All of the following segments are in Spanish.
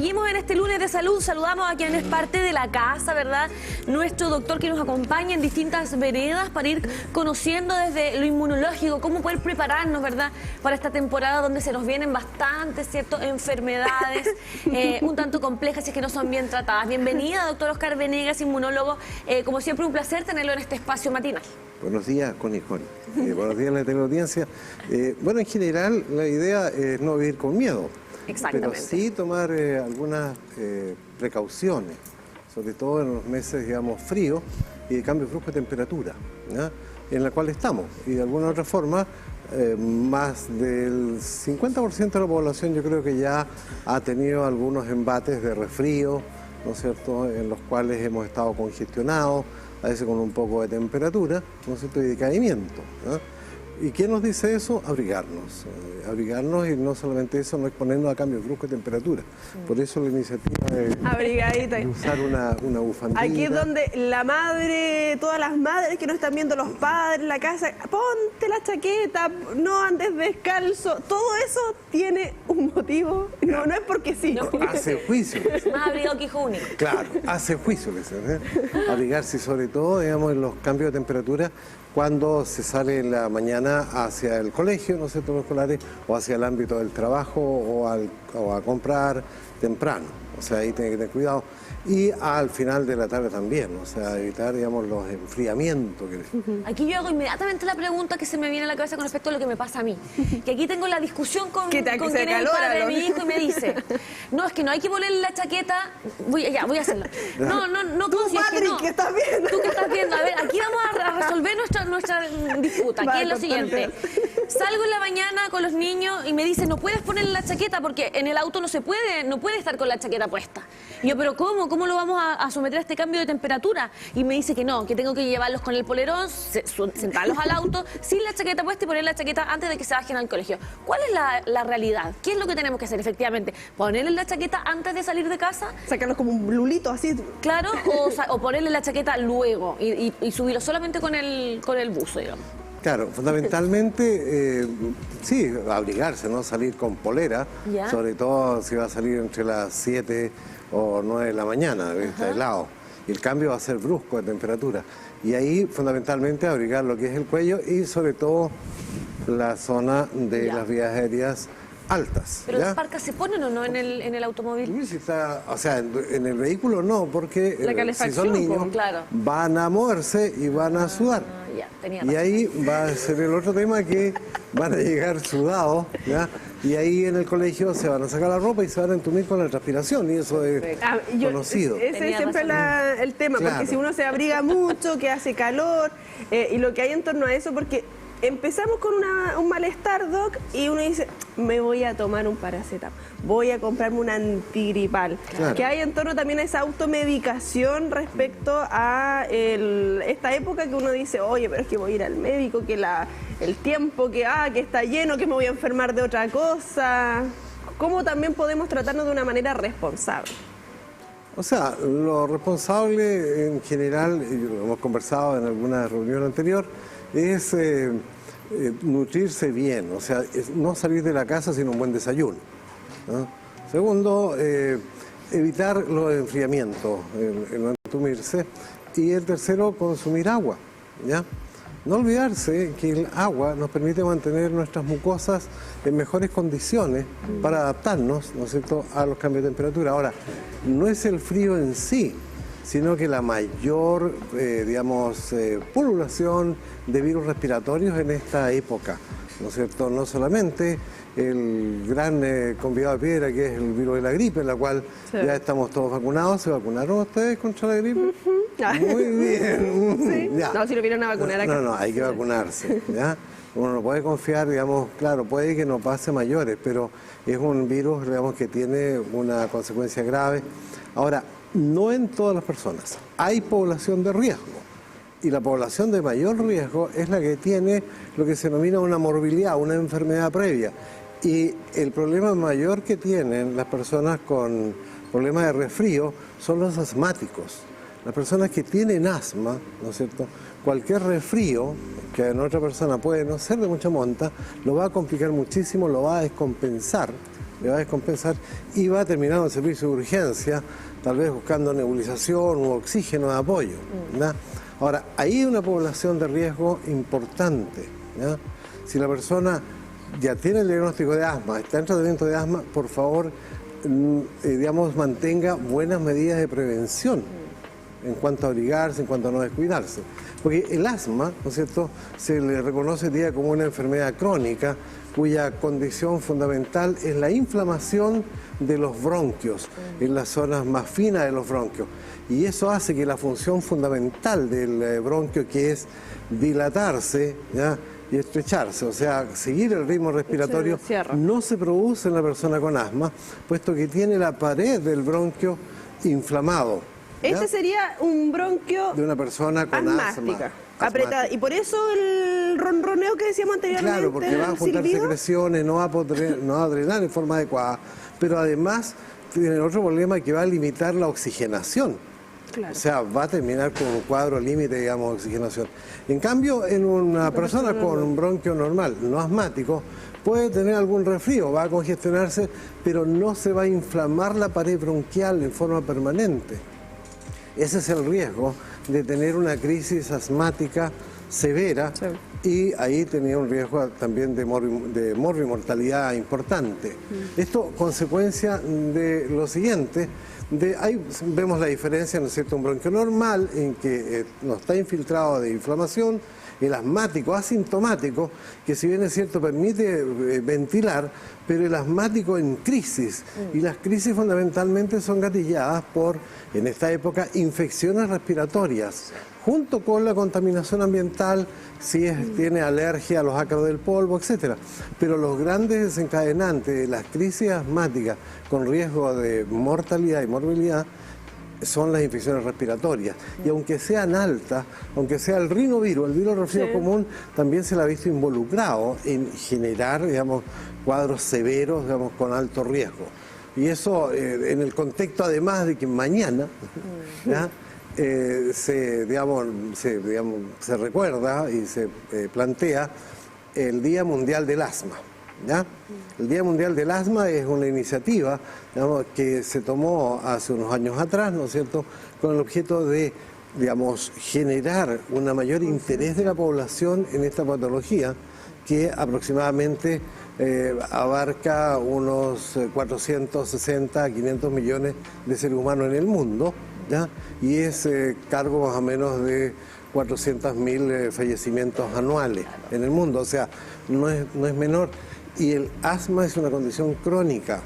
seguimos en este lunes de salud. Saludamos a quien es parte de la casa, ¿verdad? Nuestro doctor que nos acompaña en distintas veredas para ir conociendo desde lo inmunológico cómo poder prepararnos, ¿verdad? Para esta temporada donde se nos vienen bastantes, ¿cierto? Enfermedades un tanto complejas y es que no son bien tratadas. Bienvenida, doctor Oscar Venegas, inmunólogo. Como siempre, un placer tenerlo en este espacio matinal. Buenos días, Connie. Buenos días a la teleaudiencia. Bueno, en general, la idea es no vivir con miedo. Exactamente. Pero sí tomar algunas precauciones, sobre todo en los meses, digamos, fríos y de cambio brusco de temperatura, ¿ya? En la cual estamos. Y de alguna u otra forma, más del 50% de la población yo creo que ya ha tenido algunos embates de resfrío, ¿no es cierto?, en los cuales hemos estado congestionados, a veces con un poco de temperatura, ¿no es cierto?, y decaimiento, ¿no? ¿Y qué nos dice eso? Abrigarnos. Abrigarnos y no solamente eso, no exponernos a cambios bruscos de temperatura. Por eso la iniciativa de usar una bufandita. Aquí es donde la madre, todas las madres que nos están viendo, los padres, la casa, ponte la chaqueta, no andes descalzo. Todo eso tiene un motivo. No es porque sí. No, hace juicio. Más abrigado que hijo único. Claro, hace juicio. Abrigarse sobre todo, digamos, en los cambios de temperatura cuando se sale en la mañana hacia el colegio, ¿no es cierto?, los escolares, o hacia el ámbito del trabajo o a comprar temprano. O sea, ahí tiene que tener cuidado. Y al final de la tarde también, o sea, evitar, digamos, los enfriamientos. Aquí yo hago inmediatamente la pregunta que se me viene a la cabeza con respecto a lo que me pasa a mí. Que aquí tengo la discusión con quien es el padre de mi hijo y me dice, no, es que no hay que ponerle la chaqueta, voy a hacerlo. No, tú, Patrick, no. que estás viendo. Tú que estás viendo, a ver, aquí vamos a resolver nuestra disputa. Aquí es lo siguiente. Salgo en la mañana con los niños y me dice, no puedes ponerle la chaqueta porque en el auto no puede estar con la chaqueta puesta. Y yo, pero ¿cómo lo vamos a someter a este cambio de temperatura? Y me dice que no, que tengo que llevarlos con el polerón, sentarlos al auto, sin la chaqueta puesta y poner la chaqueta antes de que se bajen al colegio. ¿Cuál es la realidad? ¿Qué es lo que tenemos que hacer efectivamente? ¿Ponerle la chaqueta antes de salir de casa? Sacarlos como un lulito así. Claro, o ponerle la chaqueta luego y subirlo solamente con el buzo, digamos. Claro, fundamentalmente, sí, abrigarse, ¿no? Salir con polera, ¿ya? Sobre todo si va a salir entre las 7 o 9 de la mañana, está helado. Y el cambio va a ser brusco de temperatura. Y ahí, fundamentalmente, abrigar lo que es el cuello y, sobre todo, la zona de las vías aéreas altas. ¿Pero las parcas se ponen o no en el automóvil? Si está, o sea, en el vehículo no, porque si son niños, claro, van a moverse y van a sudar. Y ahí va a ser el otro tema, que van a llegar sudados, ¿ya? Y ahí en el colegio se van a sacar la ropa y se van a entumir con la transpiración, y eso es conocido. Ese es siempre el tema, claro. Porque si uno se abriga mucho, que hace calor, y lo que hay en torno a eso, porque empezamos con un malestar, Doc, y uno dice, me voy a tomar un paracetamol, voy a comprarme un antigripal. Claro. Que hay en torno también a esa automedicación respecto a esta época que uno dice, oye, pero es que voy a ir al médico, que el tiempo que está lleno, que me voy a enfermar de otra cosa. ¿Cómo también podemos tratarnos de una manera responsable? O sea, lo responsable en general, y lo hemos conversado en alguna reunión anterior, es nutrirse bien, o sea, no salir de la casa sin un buen desayuno, ¿no? Segundo, evitar los enfriamientos, el no entumirse. Y el tercero, consumir agua, ¿ya? No olvidarse que el agua nos permite mantener nuestras mucosas en mejores condiciones para adaptarnos, ¿no es cierto?, a los cambios de temperatura. Ahora, no es el frío en sí, sino que la mayor, pululación de virus respiratorios en esta época, ¿no es cierto? No solamente el gran convidado de piedra, que es el virus de la gripe, en la cual ya estamos todos vacunados. ¿Se vacunaron ustedes contra la gripe? Muy bien. ¿Sí? No, si lo vienen a vacunar acá. No, hay que vacunarse, ¿ya? Uno no puede confiar, digamos, claro, puede que no pase mayores, pero es un virus, digamos, que tiene una consecuencia grave. Ahora, no en todas las personas. Hay población de riesgo. Y la población de mayor riesgo es la que tiene lo que se denomina una morbilidad, una enfermedad previa. Y el problema mayor que tienen las personas con problemas de resfrío son los asmáticos. Las personas que tienen asma, ¿no es cierto?, cualquier resfrío que en otra persona puede no ser de mucha monta, lo va a complicar muchísimo, lo va a descompensar, le va a descompensar y va a terminar en el servicio de urgencia, tal vez buscando nebulización u oxígeno de apoyo, ¿verdad? Ahora, ahí hay una población de riesgo importante, ¿ya? Si la persona ya tiene el diagnóstico de asma, está en tratamiento de asma, por favor, digamos, mantenga buenas medidas de prevención en cuanto a abrigarse, en cuanto a no descuidarse. Porque el asma, ¿no es cierto?, se le reconoce hoy día como una enfermedad crónica cuya condición fundamental es la inflamación de los bronquios, en las zonas más finas de los bronquios. Y eso hace que la función fundamental del bronquio, que es dilatarse, ¿ya?, y estrecharse, o sea, seguir el ritmo respiratorio, no se produce en la persona con asma, puesto que tiene la pared del bronquio inflamado. ¿Ya? Este sería un bronquio de una persona con asma. Apretada. Y por eso el ronroneo que decíamos anteriormente. Claro, porque va a juntar secreciones, no va a drenar en forma adecuada, pero además tiene otro problema que va a limitar la oxigenación. Claro. O sea, va a terminar con un cuadro límite, digamos, de oxigenación. En cambio, en una persona con un bronquio normal, no asmático, puede tener algún resfrío, va a congestionarse, pero no se va a inflamar la pared bronquial en forma permanente. Ese es el riesgo de tener una crisis asmática severa, sí. Y ahí tenía un riesgo también de morbimortalidad importante. Esto consecuencia de lo siguiente. Ahí vemos la diferencia, ¿no es cierto?, un bronquio normal en que no está infiltrado de inflamación, el asmático asintomático, que si bien es cierto permite ventilar, pero el asmático en crisis, y las crisis fundamentalmente son gatilladas por, en esta época, infecciones respiratorias, junto con la contaminación ambiental, si tiene alergia a los ácaros del polvo, etcétera. Pero los grandes desencadenantes de las crisis asmáticas con riesgo de mortalidad y morbilidad son las infecciones respiratorias. Y aunque sean altas, aunque sea el rinovirus, el virus resfriado común, también se le ha visto involucrado en generar, digamos, cuadros severos, digamos, con alto riesgo. Y eso en el contexto, además de que mañana, ¿ya?, se recuerda y se plantea el Día Mundial del Asma, ¿ya? El Día Mundial del Asma es una iniciativa, digamos, que se tomó hace unos años atrás, ¿no es cierto?, con el objeto de, digamos, generar un mayor interés de la población en esta patología que aproximadamente abarca unos 460 a 500 millones de seres humanos en el mundo, ¿ya? Y es cargo más o menos de 400.000 fallecimientos anuales en el mundo, o sea, no es menor. Y el asma es una condición crónica.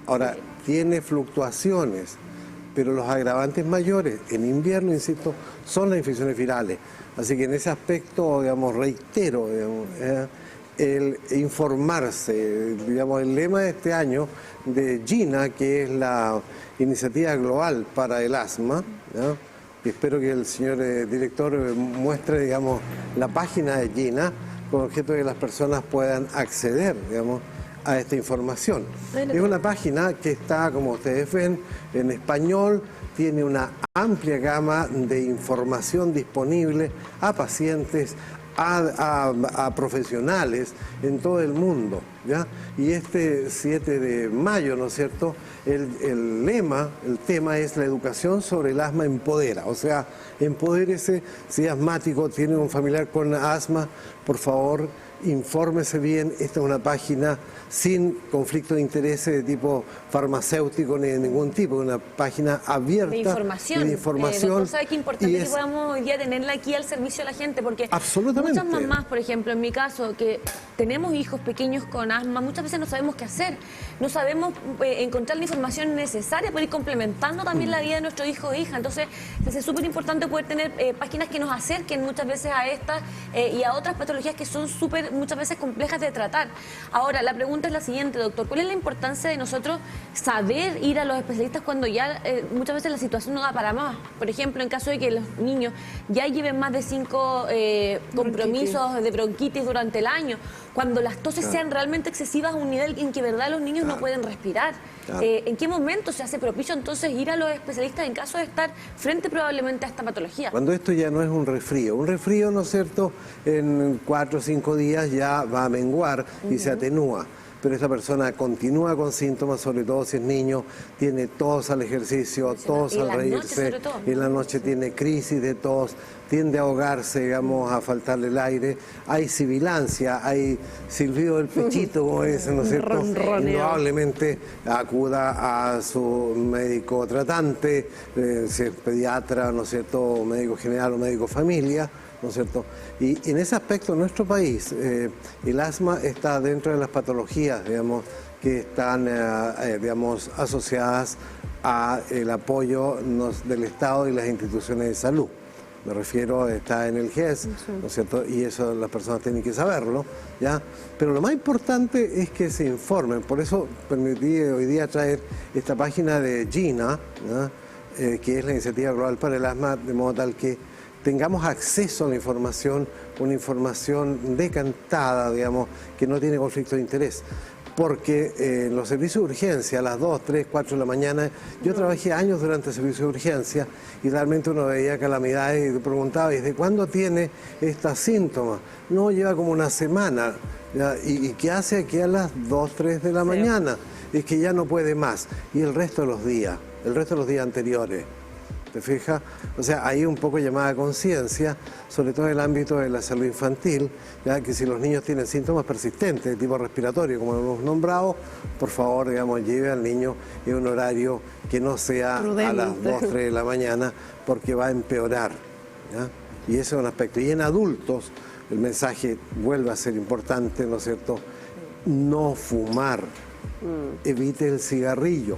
Ahora, tiene fluctuaciones, pero los agravantes mayores en invierno, insisto, son las infecciones virales. Así que en ese aspecto, digamos, reitero, digamos, el informarse, digamos, el lema de este año de GINA, que es la iniciativa global para el asma, ¿no? Y espero que el señor director muestre, digamos, la página de GINA con objeto de que las personas puedan acceder, digamos, a esta información. Es una página que está, como ustedes ven, en español, tiene una amplia gama de información disponible a pacientes, a profesionales en todo el mundo, ¿ya? Y este 7 de mayo, ¿no es cierto?, el lema, el tema es la educación sobre el asma empodera, o sea, empodérese, si es asmático, tiene un familiar con asma, por favor, infórmese bien. Esta es una página sin conflicto de intereses de tipo farmacéutico ni de ningún tipo, una página abierta de información. Doctor, ¿sabe qué importante que podamos hoy día tenerla aquí al servicio de la gente? Porque muchas mamás, por ejemplo, en mi caso, que tenemos hijos pequeños con asma, muchas veces no sabemos qué hacer, no sabemos encontrar la información necesaria para ir complementando también la vida de nuestro hijo o hija. Entonces, es súper importante poder tener páginas que nos acerquen muchas veces a estas y a otras patologías que son muchas veces complejas de tratar. Ahora, la pregunta es la siguiente, doctor. ¿Cuál es la importancia de nosotros saber ir a los especialistas cuando ya muchas veces la situación no da para más? Por ejemplo, en caso de que los niños ya lleven más de 5 compromisos de bronquitis durante el año, cuando las toses sean realmente excesivas a un nivel en que de verdad los niños no pueden respirar. ¿En qué momento se hace propicio entonces ir a los especialistas en caso de estar frente probablemente a esta patología? Cuando esto ya no es un resfrío, ¿no es cierto?, en 4 o 5 días ya va a menguar y se atenúa. pero esta persona continúa con síntomas, sobre todo si es niño, tiene tos al ejercicio, tos al reírse, y en la noche tiene crisis de tos, tiende a ahogarse, digamos, a faltarle el aire, hay sibilancia, hay silbido del pechito, como dicen, ¿no es cierto? Indudablemente acuda a su médico tratante, si es pediatra, ¿no es cierto?, médico general o médico familia, ¿no es cierto? Y en ese aspecto, en nuestro país, el asma está dentro de las patologías, digamos, que están, digamos, asociadas al apoyo del Estado y las instituciones de salud. Me refiero, está en el GES, ¿no es cierto? Y eso las personas tienen que saberlo, ¿ya? Pero lo más importante es que se informen. Por eso permití hoy día traer esta página de GINA, ¿no? Que es la Iniciativa Global para el Asma, de modo tal que tengamos acceso a la información, una información decantada, digamos, que no tiene conflicto de interés. Porque en los servicios de urgencia, a las 2, 3, 4 de la mañana, yo trabajé años durante el servicio de urgencia y realmente uno veía calamidades y preguntaba, ¿desde cuándo tiene estos síntomas? No, lleva como una semana. ¿Ya? ¿Y qué hace aquí a las 2, 3 de la mañana? Es que ya no puede más. Y el resto de los días anteriores. ¿Te fijas? O sea, hay un poco llamada a conciencia, sobre todo en el ámbito de la salud infantil, ya que si los niños tienen síntomas persistentes de tipo respiratorio, como lo hemos nombrado, por favor, digamos, lleve al niño en un horario que no sea prudente, a las 2, 3 de la mañana, porque va a empeorar, ¿ya? Y ese es un aspecto. Y en adultos, el mensaje vuelve a ser importante, ¿no es cierto? No fumar, evite el cigarrillo,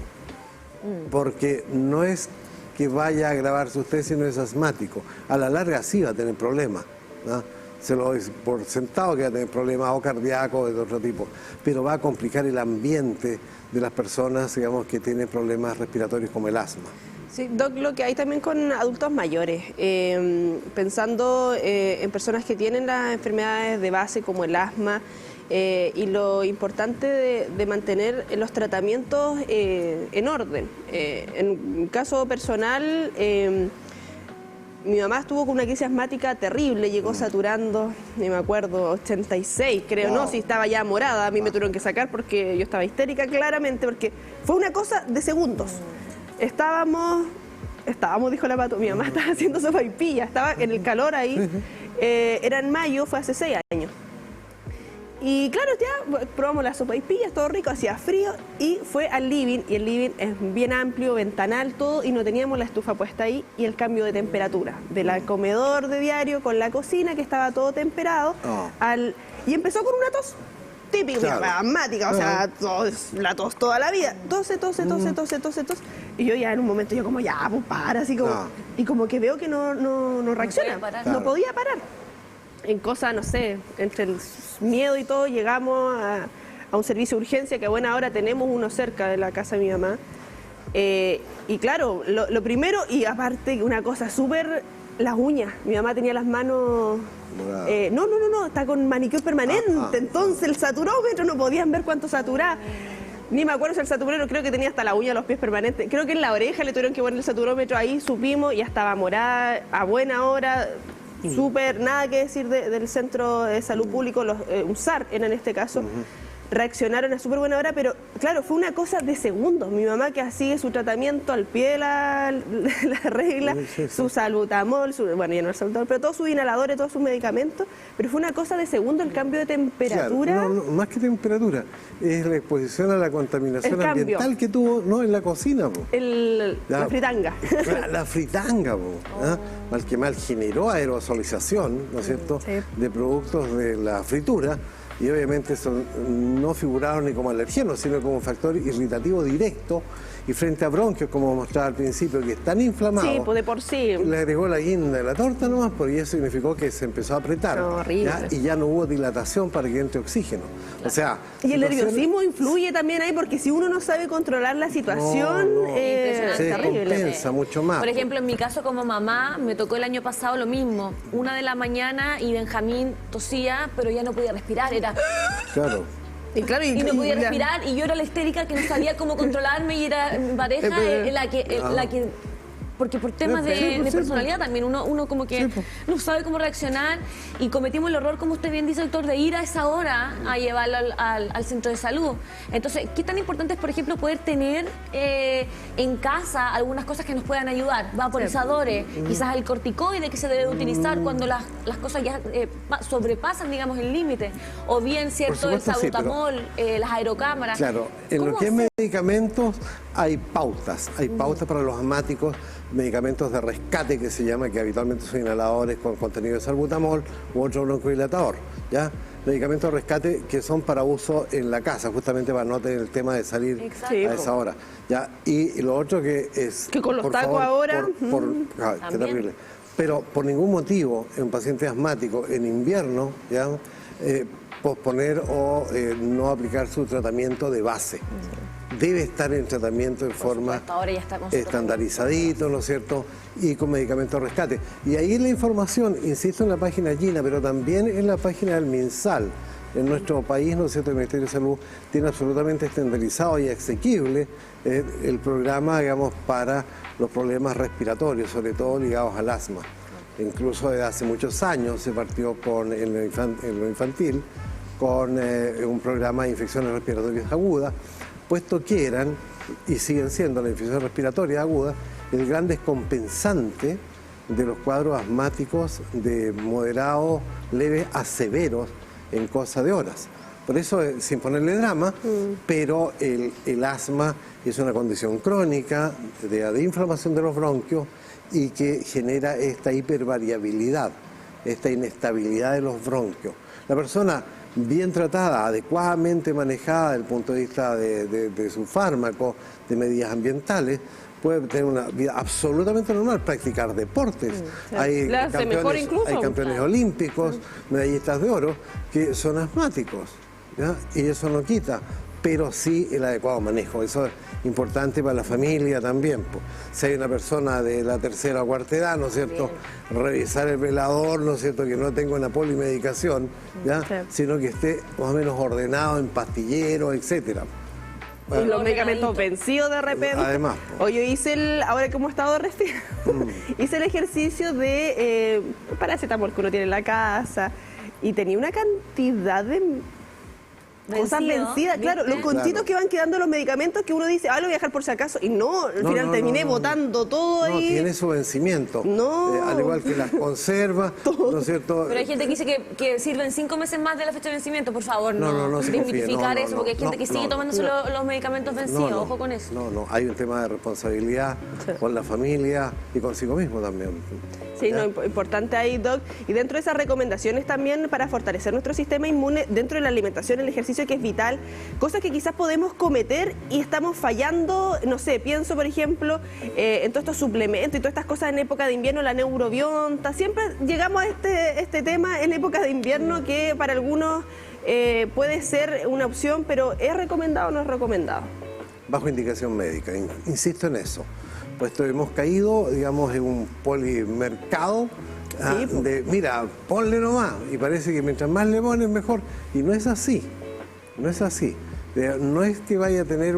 porque no es que vaya a agravarse usted si no es asmático. A la larga sí va a tener problemas, ¿no? Se lo doy por sentado que va a tener problemas o cardíacos o de otro tipo, pero va a complicar el ambiente de las personas, digamos, que tienen problemas respiratorios como el asma. Sí, Doc, lo que hay también con adultos mayores, pensando en personas que tienen las enfermedades de base como el asma, y lo importante de mantener los tratamientos en orden. En un caso personal, mi mamá estuvo con una crisis asmática terrible, llegó saturando, ni me acuerdo, 86 creo, no, si estaba ya morada, a mí me tuvieron que sacar porque yo estaba histérica claramente, porque fue una cosa de segundos. Estábamos, dijo la Pato, mi mamá estaba haciendo sopaipilla, estaba en el calor ahí, era en mayo, fue hace 6 años. Y claro, ya probamos las sopaipillas, todo rico, hacía frío y fue al living, y el living es bien amplio, ventanal, todo, y no teníamos la estufa puesta ahí, y el cambio de temperatura, del comedor de diario con la cocina, que estaba todo temperado, y empezó con una tos típica, claro, asmática, o sea, la tos toda la vida, tose, y yo ya en un momento, yo como, ya, pues para, así como, y como que veo que no reacciona, no podía parar. En cosas, no sé, entre el miedo y todo, llegamos a un servicio de urgencia, que a buena hora tenemos uno cerca de la casa de mi mamá. Y claro, lo primero, y aparte una cosa súper, las uñas. Mi mamá tenía las manos... no, está con manicure permanente, entonces el saturómetro, no podían ver cuánto saturaba. Ni me acuerdo si el saturómetro, creo que tenía hasta la uña de los pies permanentes. Creo que en la oreja le tuvieron que poner el saturómetro, ahí supimos, ya estaba morada, a buena hora... Súper, nada que decir del Centro de Salud Público, los UNSAR en este caso, reaccionaron a súper buena hora, pero claro, fue una cosa de segundos. Mi mamá que sigue su tratamiento al pie de la regla, su salbutamol, bueno, ya no el salbutamol, pero todos sus inhaladores, todos sus medicamentos, pero fue una cosa de segundos el cambio de temperatura. Claro, no, más que temperatura, es la exposición a la contaminación ambiental que tuvo, no, en la cocina. La fritanga. La fritanga, mal que mal generó aerosolización, ¿no es cierto?, de productos de la fritura. Y obviamente eso no figuraron ni como alergenos, sino como un factor irritativo directo, y frente a bronquios, como mostraba al principio, que están inflamados. Sí, pues de por sí. Le agregó la guinda de la torta nomás, porque eso significó que se empezó a apretar. Horrible. Y ya no hubo dilatación para que entre oxígeno. O sea... Y el nerviosismo influye también ahí, porque si uno no sabe controlar la situación, se compensa mucho más. Por ejemplo, en mi caso como mamá, me tocó el año pasado lo mismo. 1 de la mañana y Benjamín tosía, pero ya no podía respirar, era... Claro. Y no podía respirar, y yo era la histérica que no sabía cómo controlarme, y era mi pareja la que porque por temas de personalidad también, uno como que no sabe cómo reaccionar y cometimos el error, como usted bien dice, doctor, de ir a esa hora a llevarlo al centro de salud. Entonces, ¿qué tan importante es, por ejemplo, poder tener en casa algunas cosas que nos puedan ayudar? Vaporizadores, quizás el corticoide que se debe utilizar cuando las cosas ya sobrepasan, digamos, el límite, o bien, ¿cierto?, el salbutamol, las aerocámaras. Claro, en lo que es medicamentos hay pautas para los asmáticos, medicamentos de rescate que se llama, que habitualmente son inhaladores con contenido de salbutamol u otro broncodilatador, ¿ya? Medicamentos de rescate que son para uso en la casa, justamente para no tener el tema de salir a esa hora, ¿ya? Y lo otro que es... Que con los tacos ahora... qué terrible. Pero por ningún motivo en un paciente asmático en invierno, ¿ya? Posponer o no aplicar su tratamiento de base. Debe estar en tratamiento en forma estandarizadito, ¿no es cierto? Y con medicamentos de rescate. Y ahí la información, insisto, en la página Gina, pero también en la página del MinSal. En nuestro país, ¿no es cierto?, el Ministerio de Salud tiene absolutamente estandarizado y asequible el programa, digamos, para los problemas respiratorios, sobre todo ligados al asma. Incluso desde hace muchos años se partió en lo infantil con un programa de infecciones respiratorias agudas, puesto que eran, y siguen siendo las infecciones respiratorias agudas, el gran descompensante de los cuadros asmáticos de moderados, leves a severos en cosa de horas. Por eso, sin ponerle drama, pero el asma es una condición crónica de inflamación de los bronquios y que genera esta hipervariabilidad, esta inestabilidad de los bronquios. La persona bien tratada, adecuadamente manejada desde el punto de vista de su fármaco, de medidas ambientales, puede tener una vida absolutamente normal, practicar deportes. Hay campeones olímpicos, medallistas de oro, que son asmáticos, ¿ya? Y eso no quita, pero sí el adecuado manejo. Eso es importante para la familia también. Si hay una persona de la tercera o cuarta edad, ¿no es cierto?, revisar el velador, ¿no es cierto?, que no tenga una polimedicación, ¿ya? Sino que esté más o menos ordenado en pastillero, etcétera. Bueno, y los medicamentos vencidos de repente. Además. Oye, ahora que hemos estado respirando, hice el ejercicio de paracetamol que uno tiene en la casa y tenía una cantidad de cosas vencidas, claro, los conchitos que van quedando los medicamentos que uno dice, lo voy a dejar por si acaso, y no, al final terminé botando todo ahí. No, tiene su vencimiento, al igual que las conservas, ¿no es cierto? Pero hay gente que dice que sirven 5 meses más de la fecha de vencimiento, por favor, no dignificar eso, porque hay gente que sigue tomándose los medicamentos vencidos, ojo con eso. No, hay un tema de responsabilidad con la familia y consigo mismo también. Sí, importante ahí, Doc. Y dentro de esas recomendaciones también para fortalecer nuestro sistema inmune, dentro de la alimentación, el ejercicio que es vital, cosas que quizás podemos cometer y estamos fallando, no sé, pienso por ejemplo en todos estos suplementos y todas estas cosas en época de invierno, la neurobionta, siempre llegamos a este tema en época de invierno que para algunos puede ser una opción, pero ¿es recomendado o no es recomendado? Bajo indicación médica, insisto en eso. Pues hemos caído, digamos, en un polimercado mira, ponle nomás, y parece que mientras más le pones mejor, y no es así, no es así. No es que vaya a tener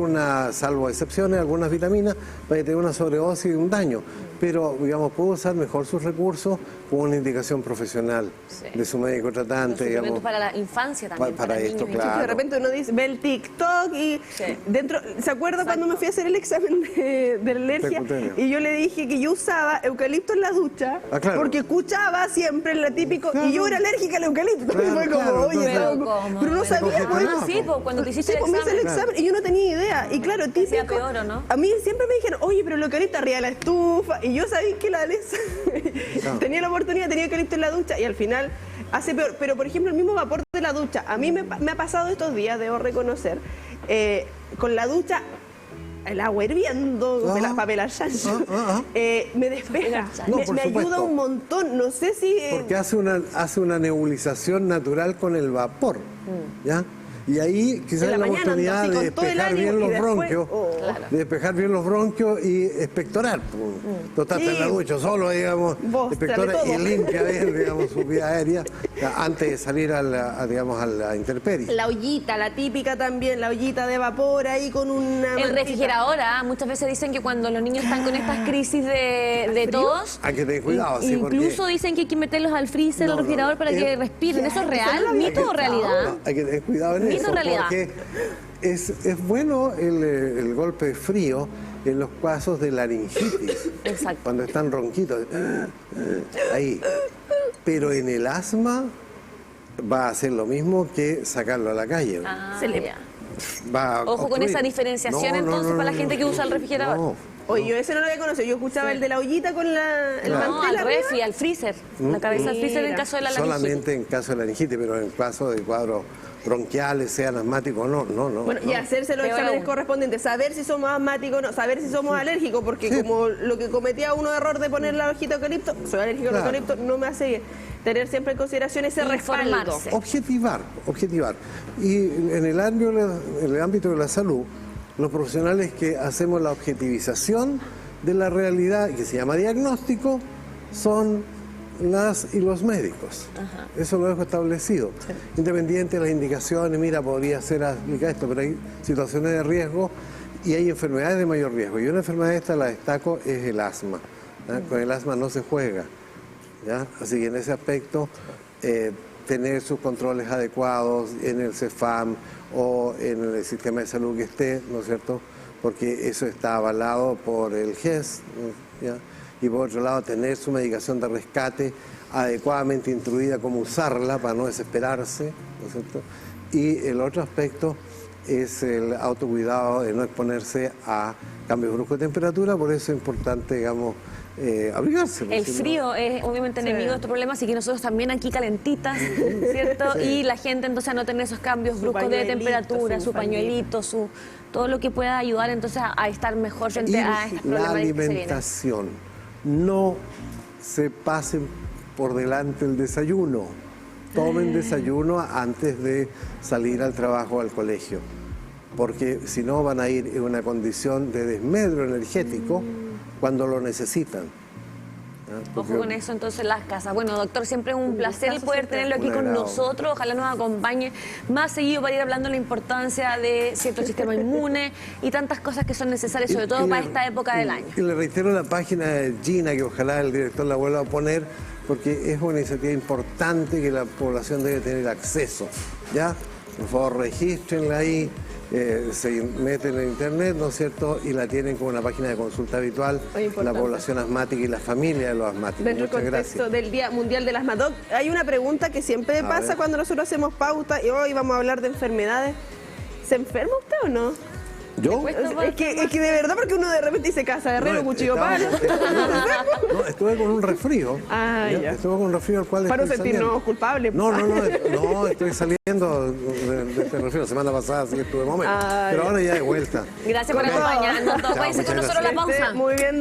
salvo excepciones, algunas vitaminas, vaya a tener una sobredosis y un daño, pero, digamos, puede usar mejor sus recursos con una indicación profesional de su médico tratante, digamos. Para la infancia también, para esto, niños, claro. De repente uno dice, ve el TikTok y dentro, ¿se acuerda cuando me fui a hacer el examen de alergia? Y yo le dije que yo usaba eucalipto en la ducha, porque escuchaba siempre en la típico, y yo era alérgica al eucalipto. Fue como, oye, pero no sabía. Cuando te hiciste el examen y yo no tenía idea. Y claro, típico, peor, ¿o no? a mí siempre me dijeron, oye, pero el eucalipto arriba de la estufa. Y yo sabía que tenía la oportunidad, tenía eucalipto en la ducha y al final hace peor. Pero, por ejemplo, el mismo vapor de la ducha, a mí me ha pasado estos días, debo reconocer, con la ducha, el agua hirviendo, papel al chancho, me despeja, me ayuda un montón. No sé si... Porque hace una nebulización natural con el vapor, ¿ya? Y ahí quizás hay la oportunidad de despejar bien los bronquios, despejar bien los bronquios y expectorar. Total, está en la ducha solo, digamos, expectora y limpia bien, digamos, su vía aérea antes de salir digamos, a la intemperie. La ollita, la típica también, la ollita de vapor ahí con una... El refrigerador, muchas veces dicen que cuando los niños están con estas crisis de tos, Hay que tener cuidado, sí, incluso porque... dicen que hay que meterlos al freezer, al refrigerador para que respiren. ¿Eso es real? eso no lo ¿Mito o realidad? No, hay que tener cuidado en Mito eso, o realidad. porque es bueno el golpe de frío en los casos de laringitis. Exacto. Cuando están ronquitos, ahí. Pero en el asma va a hacer lo mismo que sacarlo a la calle. Se le- Ya. Va a Ojo con obstruir. esa diferenciación entonces para la gente que usa el refrigerador. No. Oye, yo ese no lo había conocido. Yo escuchaba el de la ollita con el Claro. No, mantel al arriba. refri, al freezer. La cabeza del freezer en Mira. caso de la laringitis. Solamente en caso de laringitis, pero en caso de cuadros bronquiales, sean asmáticos, no. Bueno, y hacerse los Peor exámenes aún. correspondientes, saber si somos asmáticos o no, saber si somos alérgicos, porque Sí. como lo que cometía uno error de poner la hojita de eucalipto, soy alérgico Claro. al eucalipto, no me hace tener siempre en consideración ese respaldo. Informarse. Objetivar. Y en el ámbito de la salud, los profesionales que hacemos la objetivización de la realidad, que se llama diagnóstico, son las y los médicos. Eso lo dejo establecido. Independiente de las indicaciones, mira, podría ser aplicar esto, pero hay situaciones de riesgo y hay enfermedades de mayor riesgo. Y una enfermedad esta la destaco es el asma. Con el asma no se juega. ¿Ya? Así que en ese aspecto, tener sus controles adecuados en el CEFAM o en el sistema de salud que esté, ¿no es cierto? Porque eso está avalado por el GES, ¿no? ¿Ya? Y por otro lado, tener su medicación de rescate adecuadamente instruida, cómo usarla para no desesperarse, ¿no es cierto? Y el otro aspecto es el autocuidado de no exponerse a cambios bruscos de temperatura, por eso es importante, digamos, abrigarse. El si no- frío es obviamente enemigo de este problema, así que nosotros también aquí calentitas, ¿cierto? Sí. Y la gente entonces a no tener esos cambios Su bruscos de pañuelito, temperatura, su su pañuelito, todo lo que pueda ayudar entonces a estar mejor frente Y a estas la problemáticas que se vienen. alimentación. No se pasen por delante el desayuno. Tomen desayuno antes de salir al trabajo o al colegio. Porque si no van a ir en una condición de desmedro energético cuando lo necesitan. ¿Ya? Porque- Ojo con eso entonces las casas. Bueno, doctor, siempre es un placer el poder tenerlo aquí Un con agrado. nosotros. Ojalá nos acompañe más seguido para ir hablando de la importancia de cierto sistema inmune y tantas cosas que son necesarias, sobre todo para esta época del año. Y le reitero la página de Gina, que ojalá el director la vuelva a poner, porque es una iniciativa importante que la población debe tener acceso. ¿Ya? Por favor, regístrenla ahí, se meten en internet, ¿no es cierto? Y la tienen como una página de consulta habitual, Muy importante. la población asmática y la familia de los asmáticos. Dentro del Muchas contexto gracias. del Día Mundial del Asma. Doc, hay una pregunta que siempre A pasa ver. cuando nosotros hacemos pauta y hoy vamos a hablar de enfermedades. ¿Se enferma usted o no? ¿Yo? Es que de verdad, porque uno de repente dice casa de herrero, cuchillo estaba- palo. No, estuve con un resfrío. Ah, ya. Estuve con un resfrío al cual Para no estoy sentirnos saliendo. culpables. No, estoy saliendo de este resfrío. La semana pasada sí que estuve momento. Ah, Pero ya. ahora ya de vuelta. Gracias por Con todo. acompañarnos. Váyanse muchas con nosotros a la gracias. pausa. Muy bien,